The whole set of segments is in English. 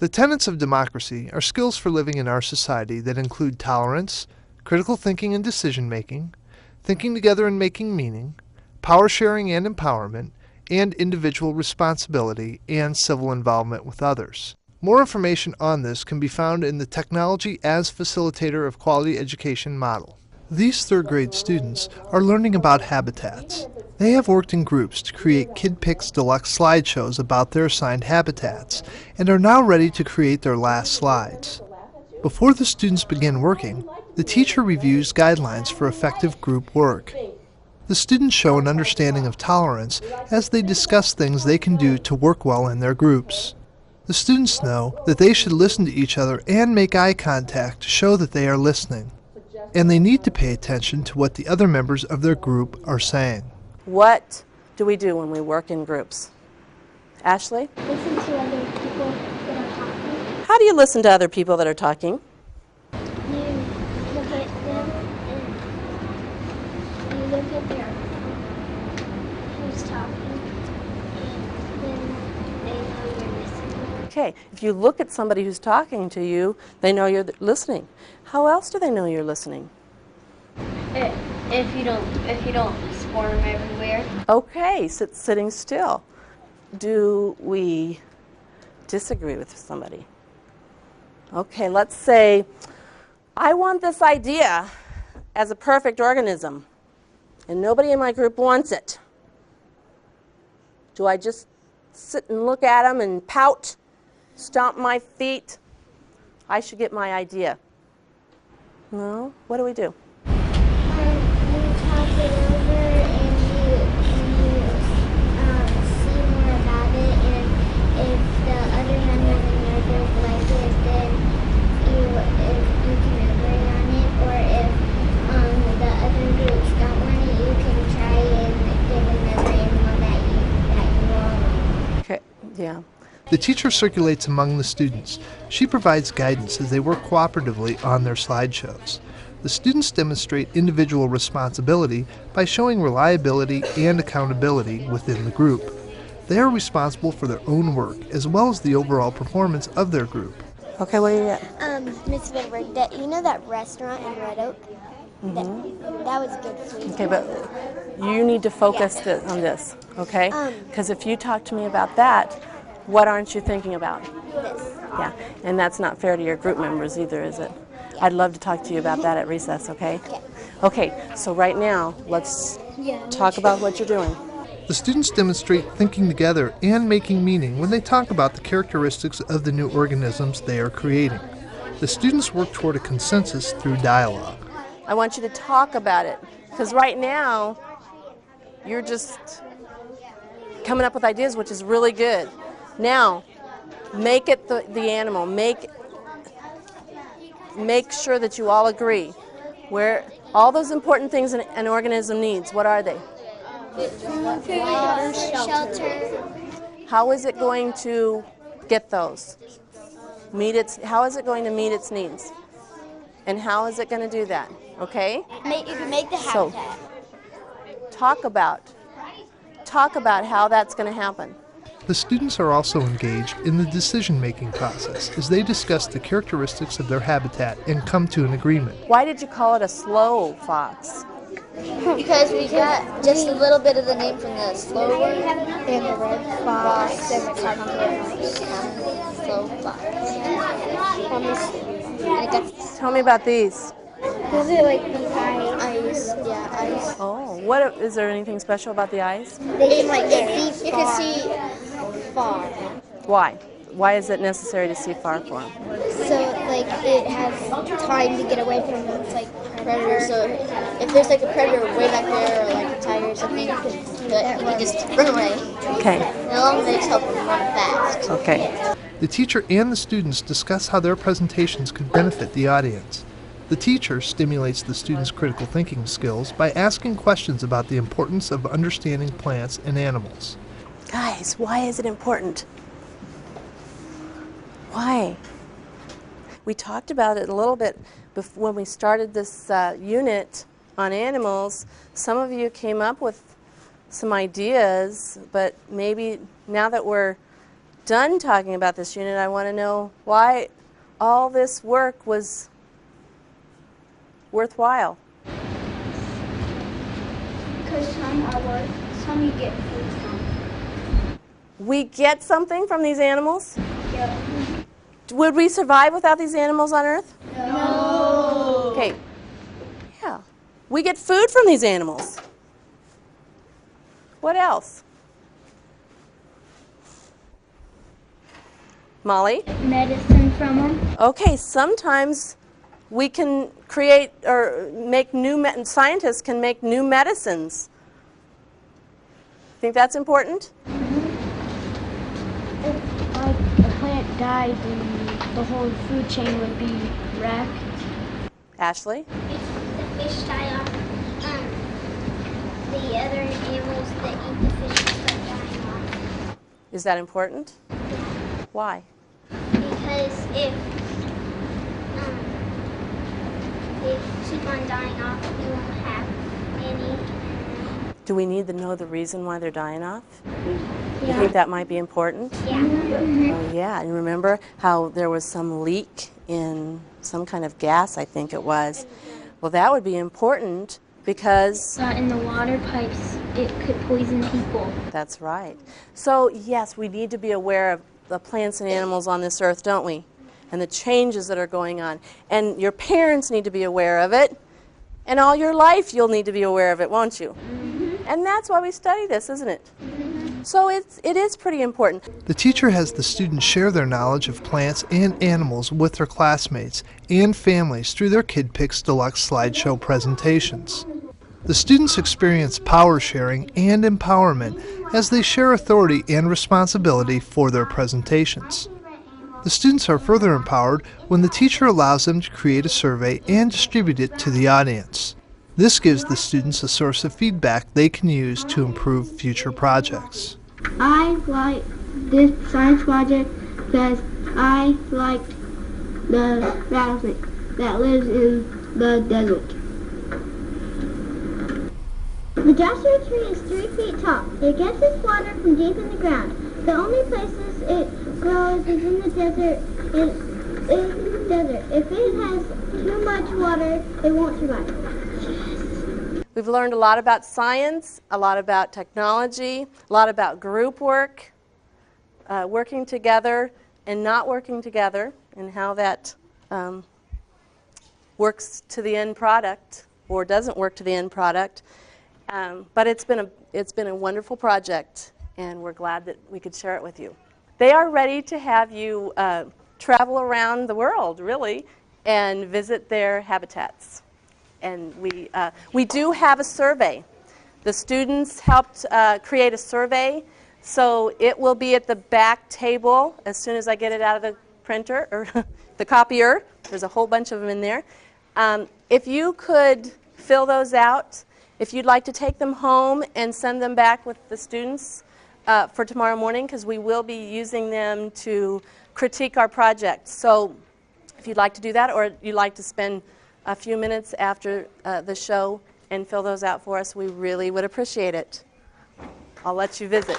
The tenets of democracy are skills for living in our society that include tolerance, critical thinking and decision-making, thinking together and making meaning, power sharing and empowerment, and individual responsibility and civil involvement with others. More information on this can be found in the Technology as Facilitator of Quality Education model. These third grade students are learning about habitats. They have worked in groups to create KidPix Deluxe slideshows about their assigned habitats and are now ready to create their last slides. Before the students begin working, the teacher reviews guidelines for effective group work. The students show an understanding of tolerance as they discuss things they can do to work well in their groups. The students know that they should listen to each other and make eye contact to show that they are listening. And they need to pay attention to what the other members of their group are saying. What do we do when we work in groups? Ashley? Listen to other people that are talking. How do you listen to other people that are talking? You look at them and you look at their who's talking, and then they know you're listening. Okay, if you look at somebody who's talking to you, they know you're listening. How else do they know you're listening? If you don't squirm everywhere. Okay, sitting still. Do we disagree with somebody? Okay, let's say, I want this idea as a perfect organism, and nobody in my group wants it. Do I just sit and look at them and pout, stomp my feet? I should get my idea. No? What do we do? You talk it over and you see more about it, and if the other members in your group like it, then if you can agree on it, or if the other groups don't want it, you can try and give another animal that you all want. Okay, yeah. The teacher circulates among the students. She provides guidance as they work cooperatively on their slideshows. The students demonstrate individual responsibility by showing reliability and accountability within the group. They are responsible for their own work as well as the overall performance of their group. Okay, what do you got? Miss Whitworth, you know that restaurant in Red Oak? That was good food. Okay, but you need to focus on this, okay? Because if you talk to me about that, what aren't you thinking about? This. Yeah, and that's not fair to your group members either, is it? I'd love to talk to you about that at recess, okay? Okay, so right now, let's talk about what you're doing. The students demonstrate thinking together and making meaning when they talk about the characteristics of the new organisms they are creating. The students work toward a consensus through dialogue. I want you to talk about it, because right now, you're just coming up with ideas, which is really good. Now, make it the animal. Make sure that you all agree. Where all those important things an organism needs, what are they? Water, shelter. How is it going to get those? How is it going to meet its needs? And how is it going to do that? Okay? You can make the So, habitat. talk about how that's going to happen. The students are also engaged in the decision-making process as they discuss the characteristics of their habitat and come to an agreement. Why did you call it a slow fox? Because we got just a little bit of the name from the slow one. And the red fox. And the Slow fox. Tell me about these. Those are like the eyes. Eyes. Yeah, eyes. Oh, is there anything special about the eyes? They You can see far. Why? Why is it necessary to see far for them? So like it has time to get away from Predator. So if there's like a predator way back there, or like a tiger or something, you can just run away. Okay. And the long legs help them run fast. Okay. The teacher and the students discuss how their presentations could benefit the audience. The teacher stimulates the students' critical thinking skills by asking questions about the importance of understanding plants and animals. Guys, why is it important? Why? We talked about it a little bit when we started this unit on animals. Some of you came up with some ideas, but maybe now that we're done talking about this unit, I want to know why all this work was worthwhile. Because some are worth, some you get food from. We get something from these animals? Yeah. Would we survive without these animals on Earth? No. Okay. Yeah. We get food from these animals. What else? Molly? Medicine from them. Okay, sometimes we can create or make new, scientists can make new medicines. Think that's important? If like a plant died, then the whole food chain would be wrecked. Ashley? If the fish die off, the other animals that eat the fish start dying off. Is that important? Why? Because if keep on dying off, we won't have any. Do we need to know the reason why they're dying off? You Yeah. think that might be important? Yeah. Oh, yeah, and remember how there was some leak in some kind of gas, I think it was. Well, that would be important because... In the water pipes, it could poison people. That's right. So, yes, we need to be aware of the plants and animals on this earth, don't we? And the changes that are going on. And your parents need to be aware of it. And all your life you'll need to be aware of it, won't you? And that's why we study this, isn't it? So it is pretty important. The teacher has the students share their knowledge of plants and animals with their classmates and families through their KidPix Deluxe slideshow presentations. The students experience power sharing and empowerment as they share authority and responsibility for their presentations. The students are further empowered when the teacher allows them to create a survey and distribute it to the audience. This gives the students a source of feedback they can use to improve future projects. I like this science project because I liked the rattlesnake that lives in the desert. The joshua tree is 3 feet tall. It gets its water from deep in the ground. The only places it grows is in the desert. If it has too much water, it won't survive. We've learned a lot about science, a lot about technology, a lot about group work, working together and not working together, and how that works to the end product or doesn't work to the end product. But it's been a wonderful project, and we're glad that we could share it with you. They are ready to have you travel around the world, really, and visit their habitats. And we do have a survey. The students helped create a survey, so it will be at the back table as soon as I get it out of the printer or the copier. There's a whole bunch of them in there. If you could fill those out, if you'd like to take them home and send them back with the students for tomorrow morning, because we will be using them to critique our project. So if you'd like to do that, or you'd like to spend a few minutes after the show and fill those out for us, we really would appreciate it. I'll let you visit.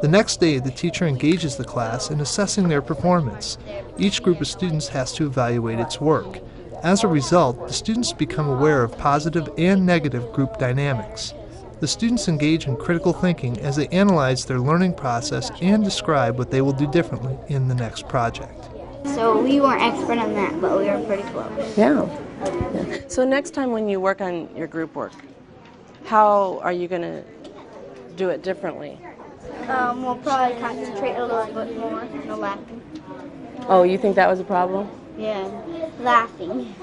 The next day, the teacher engages the class in assessing their performance. Each group of students has to evaluate its work. As a result, the students become aware of positive and negative group dynamics. The students engage in critical thinking as they analyze their learning process and describe what they will do differently in the next project. So we weren't expert on that, but we were pretty close. Yeah. So next time when you work on your group work, how are you going to do it differently? We'll probably concentrate a little bit more. No laughing. Oh, you think that was a problem? Yeah, laughing.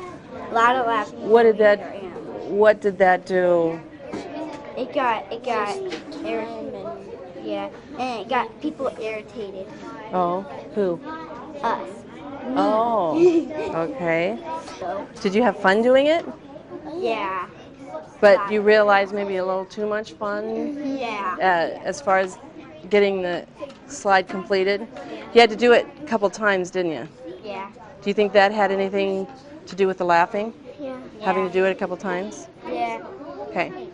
A lot of laughing. What did that do? It got irritated. Yeah, and it got people irritated. Oh, who? Us. Oh, okay. So, Did you have fun doing it? yeah. But you realized maybe a little too much fun Yeah. as far as getting the slide completed? You had to do it a couple times, didn't you? Yeah. Do you think that had anything to do with the laughing? Yeah. Having to do it a couple times? Yeah. Okay.